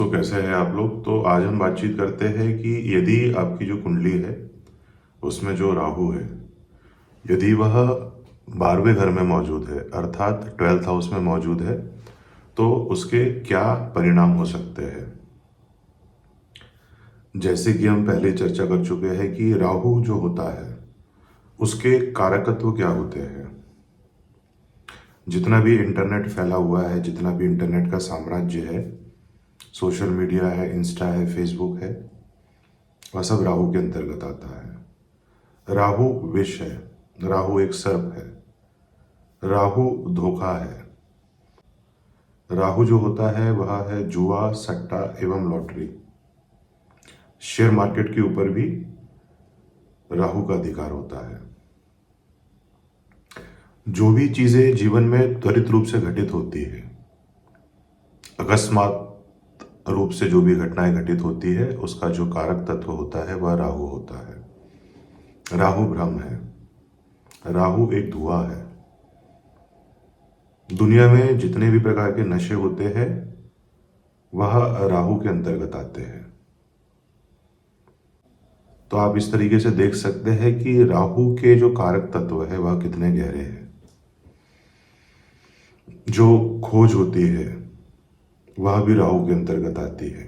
तो कैसे हैं आप लोग। तो आज हम बातचीत करते हैं कि यदि आपकी जो कुंडली है उसमें जो राहु है, यदि वह 12वें घर में मौजूद है अर्थात 12th हाउस में मौजूद है, तो उसके क्या परिणाम हो सकते हैं। जैसे कि हम पहले चर्चा कर चुके हैं कि राहु जो होता है उसके कारकत्व क्या होते हैं। जितना भी इंटरनेट फैला हुआ है, जितना भी इंटरनेट का साम्राज्य है, सोशल मीडिया है, इंस्टा है, फेसबुक है, वह सब राहु के अंतर्गत आता है। राहु विष है, राहु एक सर्प है, राहु धोखा है। राहु जो होता है वह है जुआ, सट्टा एवं लॉटरी। शेयर मार्केट के ऊपर भी राहु का अधिकार होता है। जो भी चीजें जीवन में त्वरित रूप से घटित होती है, अकस्मात रूप से जो भी घटनाएं घटित होती है, उसका जो कारक तत्व होता है वह राहु होता है। राहु भ्रम है, राहु एक धुआं है। दुनिया में जितने भी प्रकार के नशे होते हैं वह राहु के अंतर्गत आते हैं। तो आप इस तरीके से देख सकते हैं कि राहु के जो कारक तत्व है वह कितने गहरे हैं। जो खोज होती है वह भी राहु के अंतर्गत आती है।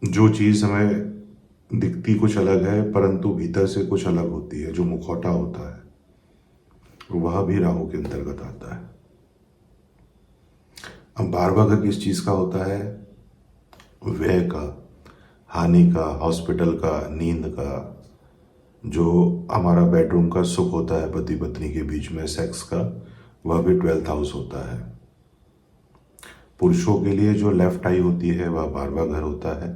जो चीज हमें दिखती कुछ अलग है परंतु भीतर से कुछ अलग होती है, जो मुखौटा होता है, वह भी राहु के अंतर्गत आता है। अब 12वां घर किस चीज का होता है? व्यय का, हानि का, हॉस्पिटल का, नींद का, जो हमारा बेडरूम का सुख होता है पति पत्नी के बीच में, सेक्स का, वह भी 12th हाउस होता है। पुरुषों के लिए जो लेफ्ट आई होती है वह 12वां घर होता है।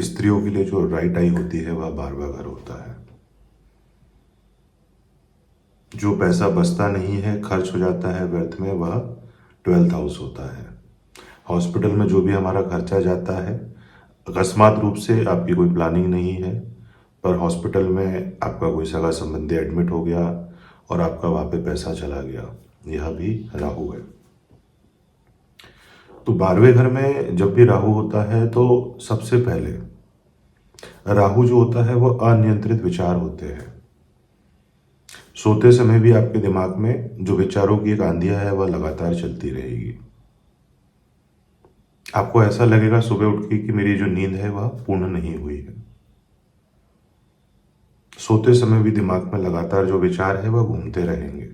स्त्रियों के लिए जो राइट आई होती है वह 12वां घर होता है। जो पैसा बचता नहीं है, खर्च हो जाता है व्यर्थ में, वह 12th हाउस होता है। हॉस्पिटल में जो भी हमारा खर्चा जाता है, अकस्मात रूप से आपकी कोई प्लानिंग नहीं है पर हॉस्पिटल में आपका कोई सगा संबंधी एडमिट हो गया और आपका वहाँ पे पैसा चला गया, यह भी राहु है। तो 12वें घर में जब भी राहु होता है तो सबसे पहले राहु जो होता है वह अनियंत्रित विचार होते हैं। सोते समय भी आपके दिमाग में जो विचारों की एक आंधिया है वह लगातार चलती रहेगी। आपको ऐसा लगेगा सुबह उठ के कि मेरी जो नींद है वह पूर्ण नहीं हुई है। सोते समय भी दिमाग में लगातार जो विचार है वह घूमते रहेंगे।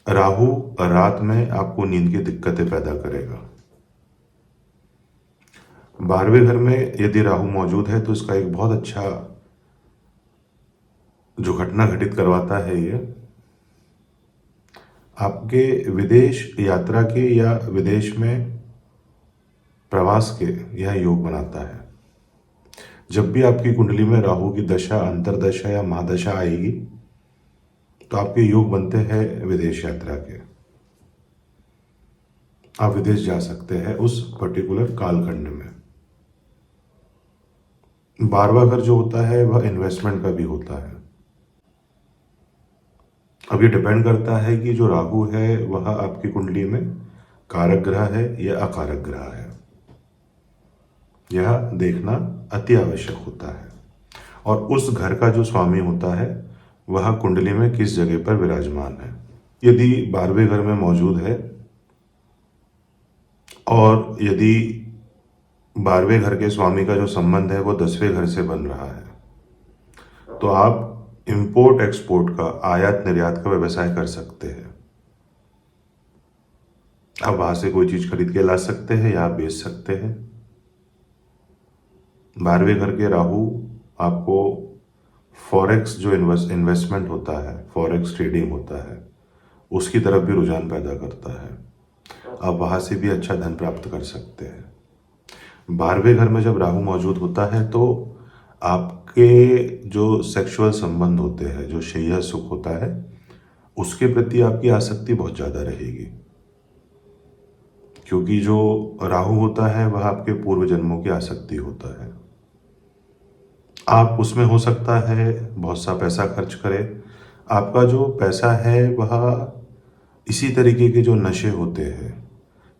राहु रात में आपको नींद की दिक्कतें पैदा करेगा। 12वें घर में यदि राहु मौजूद है तो इसका एक बहुत अच्छा जो घटना घटित करवाता है, ये आपके विदेश यात्रा के या विदेश में प्रवास के यह योग बनाता है। जब भी आपकी कुंडली में राहु की दशा, अंतरदशा या महादशा आएगी तो आपके योग बनते हैं विदेश यात्रा के। आप विदेश जा सकते हैं उस पर्टिकुलर कालखंड में। 12वां घर जो होता है वह इन्वेस्टमेंट का भी होता है। अब ये डिपेंड करता है कि जो राहु है वह आपकी कुंडली में कारक ग्रह है या अकारक ग्रह है। यह देखना अति आवश्यक होता है। और उस घर का जो स्वामी होता है वह कुंडली में किस जगह पर विराजमान है। यदि 12वें घर में मौजूद है और यदि 12वें घर के स्वामी का जो संबंध है वो 10वें घर से बन रहा है, तो आप इंपोर्ट एक्सपोर्ट का, आयात निर्यात का व्यवसाय कर सकते हैं। आप वहां से कोई चीज खरीद के ला सकते हैं या बेच सकते हैं। 12वें घर के राहु आपको फॉरेक्स जो इन्वेस्टमेंट होता है, फॉरेक्स ट्रेडिंग होता है, उसकी तरफ भी रुझान पैदा करता है। आप वहां से भी अच्छा धन प्राप्त कर सकते हैं। 12वें घर में जब राहु मौजूद होता है तो आपके जो सेक्सुअल संबंध होते हैं, जो शैया सुख होता है, उसके प्रति आपकी आसक्ति बहुत ज़्यादा रहेगी। क्योंकि जो राहु होता है वह आपके पूर्व जन्मों की आसक्ति होता है। आप उसमें हो सकता है बहुत सा पैसा खर्च करें। आपका जो पैसा है वह इसी तरीके के जो नशे होते हैं,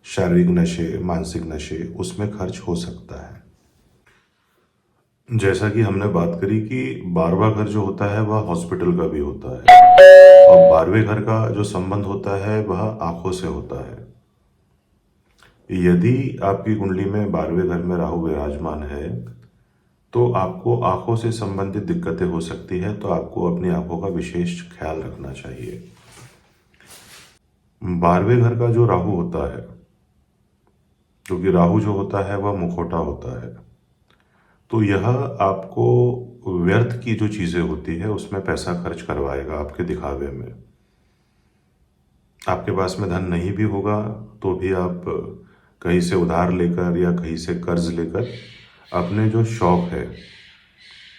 शारीरिक नशे, मानसिक नशे, उसमें खर्च हो सकता है। जैसा कि हमने बात करी कि 12वां घर जो होता है वह हॉस्पिटल का भी होता है, और 12वें घर का जो संबंध होता है वह आंखों से होता है। यदि आपकी कुंडली में 12वें घर में राहु विराजमान है तो आपको आंखों से संबंधित दिक्कतें हो सकती है, तो आपको अपनी आंखों का विशेष ख्याल रखना चाहिए। 12वें घर का जो राहु होता है, क्योंकि राहु जो होता है वह मुखौटा होता है, तो यह आपको व्यर्थ की जो चीजें होती है उसमें पैसा खर्च करवाएगा आपके दिखावे में। आपके पास में धन नहीं भी होगा तो भी आप कहीं से उधार लेकर या कहीं से कर्ज लेकर अपने जो शौक है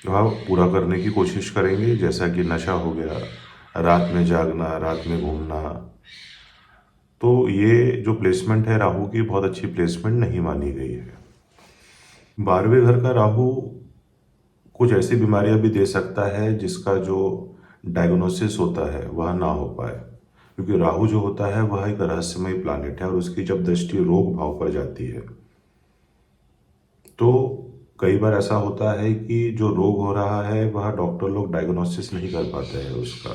वह पूरा करने की कोशिश करेंगे, जैसा कि नशा हो गया, रात में जागना, रात में घूमना। तो ये जो प्लेसमेंट है राहु की, बहुत अच्छी प्लेसमेंट नहीं मानी गई है। 12वें घर का राहु कुछ ऐसी बीमारियां भी दे सकता है जिसका जो डायग्नोसिस होता है वह ना हो पाए, क्योंकि राहु जो होता है वह एक रहस्यमय प्लैनेट है और उसकी जब दृष्टि रोग भाव पर जाती है तो कई बार ऐसा होता है कि जो रोग हो रहा है वह डॉक्टर लोग डायग्नोसिस नहीं कर पाते हैं उसका।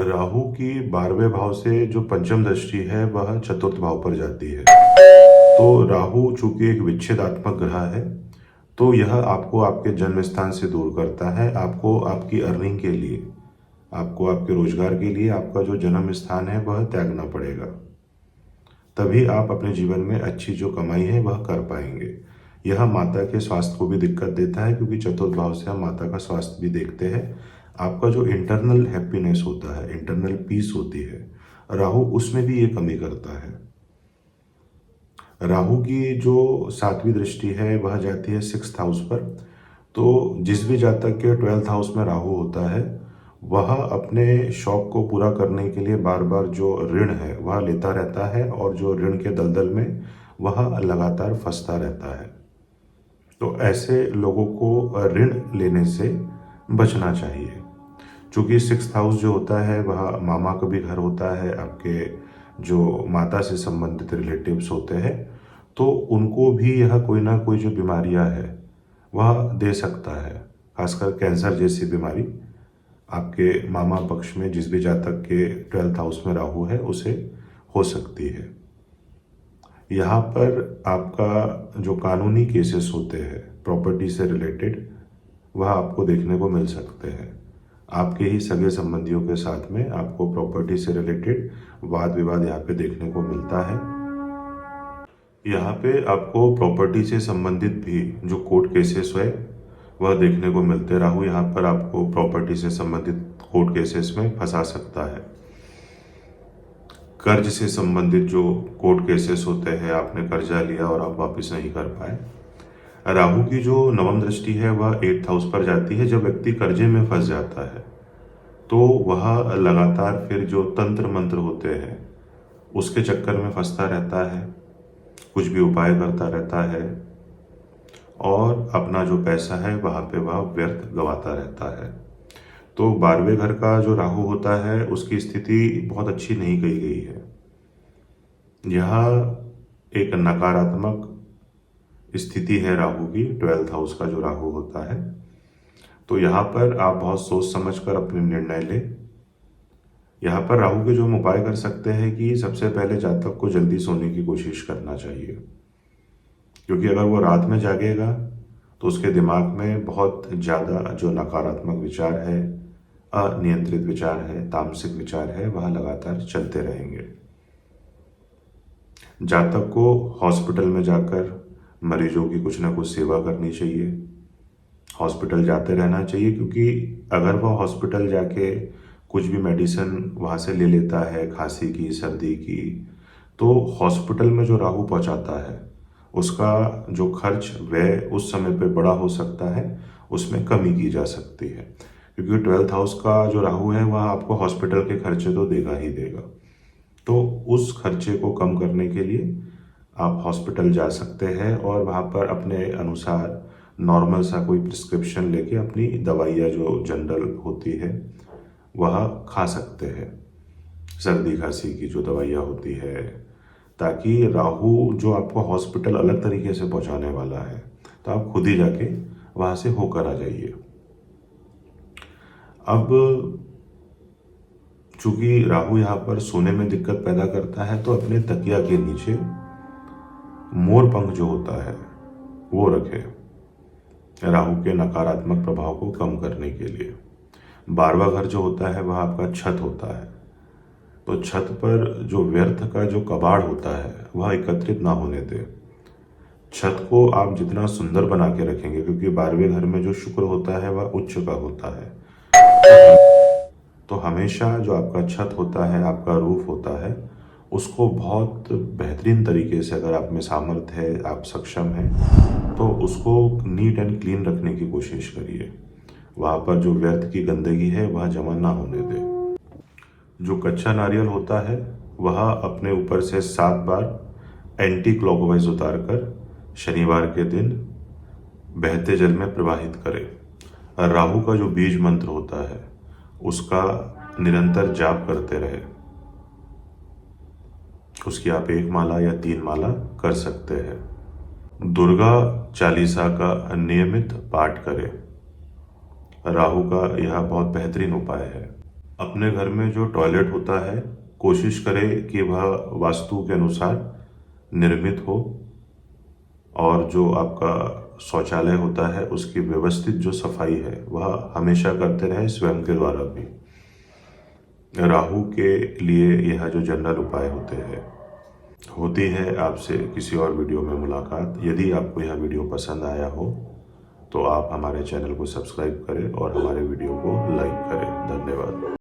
राहु की 12वें भाव से जो पंचम दृष्टि है वह चतुर्थ भाव पर जाती है। तो राहु चूंकि एक विच्छेदात्मक ग्रह है, तो यह आपको आपके जन्म स्थान से दूर करता है। आपको आपकी अर्निंग के लिए, आपको आपके रोजगार के लिए आपका जो जन्म स्थान है वह त्यागना पड़ेगा, तभी आप अपने जीवन में अच्छी जो कमाई है वह कर पाएंगे। यह माता के स्वास्थ्य को भी दिक्कत देता है, क्योंकि चतुर्थ भाव से हम माता का स्वास्थ्य भी देखते हैं। आपका जो इंटरनल हैप्पीनेस होता है, इंटरनल पीस होती है, राहु उसमें भी ये कमी करता है। राहु की जो 7वीं दृष्टि है वह जाती है 6th हाउस पर। तो जिस भी जातक के 12th हाउस में राहु होता है वह अपने शौक को पूरा करने के लिए बार बार जो ऋण है वह लेता रहता है, और जो ऋण के दलदल में वह लगातार फंसता रहता है। तो ऐसे लोगों को ऋण लेने से बचना चाहिए। चूँकि 6th हाउस जो होता है वह मामा का भी घर होता है, आपके जो माता से संबंधित रिलेटिव्स होते हैं, तो उनको भी यह कोई ना कोई जो बीमारियां है वह दे सकता है। खासकर कैंसर जैसी बीमारी आपके मामा पक्ष में जिस भी जातक के 12th हाउस में राहु है उसे हो सकती है। यहाँ पर आपका जो कानूनी केसेस होते हैं प्रॉपर्टी से रिलेटेड वह आपको देखने को मिल सकते हैं। आपके ही सगे संबंधियों के साथ में आपको प्रॉपर्टी से रिलेटेड वाद विवाद यहाँ पे देखने को मिलता है। यहाँ पे आपको प्रॉपर्टी से संबंधित भी जो कोर्ट केसेस है वह देखने को मिलते हैं। राहु यहाँ पर आपको प्रॉपर्टी से संबंधित कोर्ट केसेस में फंसा सकता है। कर्ज से संबंधित जो कोर्ट केसेस होते हैं, आपने कर्जा लिया और आप वापस नहीं कर पाए। राहु की जो 9वीं दृष्टि है वह 8th हाउस पर जाती है। जब व्यक्ति कर्जे में फंस जाता है तो वह लगातार फिर जो तंत्र मंत्र होते हैं उसके चक्कर में फंसता रहता है, कुछ भी उपाय करता रहता है और अपना जो पैसा है वहाँ पे वह व्यर्थ गवाता रहता है। तो 12वें घर का जो राहु होता है उसकी स्थिति बहुत अच्छी नहीं कही गई है। यह एक नकारात्मक स्थिति है राहु की, 12th हाउस का जो राहु होता है। तो यहाँ पर आप बहुत सोच समझ कर अपने निर्णय लें। यहाँ पर राहु के जो हम उपाय कर सकते हैं कि सबसे पहले जातक को जल्दी सोने की कोशिश करना चाहिए, क्योंकि अगर वो रात में जागेगा तो उसके दिमाग में बहुत ज़्यादा जो नकारात्मक विचार है, अनियंत्रित विचार है, तामसिक विचार है, वह लगातार चलते रहेंगे। जातक को हॉस्पिटल में जाकर मरीजों की कुछ ना कुछ सेवा करनी चाहिए, हॉस्पिटल जाते रहना चाहिए, क्योंकि अगर वह हॉस्पिटल जाके कुछ भी मेडिसिन वहाँ से ले लेता है, खांसी की, सर्दी की, तो हॉस्पिटल में जो राहु पहुँचाता है उसका जो खर्च व्यय उस समय पे बड़ा हो सकता है, उसमें कमी की जा सकती है। क्योंकि 12th हाउस का जो राहु है वह आपको हॉस्पिटल के खर्चे तो देगा ही देगा। तो उस खर्चे को कम करने के लिए आप हॉस्पिटल जा सकते हैं और वहाँ पर अपने अनुसार नॉर्मल सा कोई प्रिस्क्रिप्शन लेके अपनी दवाइयाँ जो जनरल होती है वह खा सकते हैं। सर्दी खांसी की जो दवाइयाँ होती है, ताकि राहु जो आपको हॉस्पिटल अलग तरीके से पहुंचाने वाला है, तो आप खुद ही जाके वहां से होकर आ जाइए। अब चूंकि राहु यहाँ पर सोने में दिक्कत पैदा करता है, तो अपने तकिया के नीचे मोर पंख जो होता है वो रखें, राहु के नकारात्मक प्रभाव को कम करने के लिए। 12वां घर जो होता है वह आपका छत होता है, तो छत पर जो व्यर्थ का जो कबाड़ होता है वह एकत्रित ना होने दे। छत को आप जितना सुंदर बना के रखेंगे, क्योंकि 12वें घर में जो शुक्र होता है वह उच्च का होता है, तो हमेशा जो आपका छत होता है, आपका रूफ होता है, उसको बहुत बेहतरीन तरीके से, अगर आप में सामर्थ्य है, आप सक्षम हैं, तो उसको नीट एंड क्लीन रखने की कोशिश करिए। वहाँ पर जो व्यर्थ की गंदगी है वह जमा ना होने दे। जो कच्चा नारियल होता है वह अपने ऊपर से 7 बार एंटी क्लॉकवाइज उतार कर शनिवार के दिन बहते जल में प्रवाहित करें। राहु का जो बीज मंत्र होता है उसका निरंतर जाप करते रहे। उसकी आप 1 माला या 3 माला कर सकते हैं। दुर्गा चालीसा का नियमित पाठ करें। राहु का यह बहुत बेहतरीन उपाय है। अपने घर में जो टॉयलेट होता है कोशिश करें कि वह वास्तु के अनुसार निर्मित हो, और जो आपका शौचालय होता है उसकी व्यवस्थित जो सफाई है वह हमेशा करते रहे, स्वयं के द्वारा भी। राहु के लिए यह जो जनरल उपाय होते हैं। होती है आपसे किसी और वीडियो में मुलाकात। यदि आपको यह वीडियो पसंद आया हो तो आप हमारे चैनल को सब्सक्राइब करें और हमारे वीडियो को लाइक करें। धन्यवाद।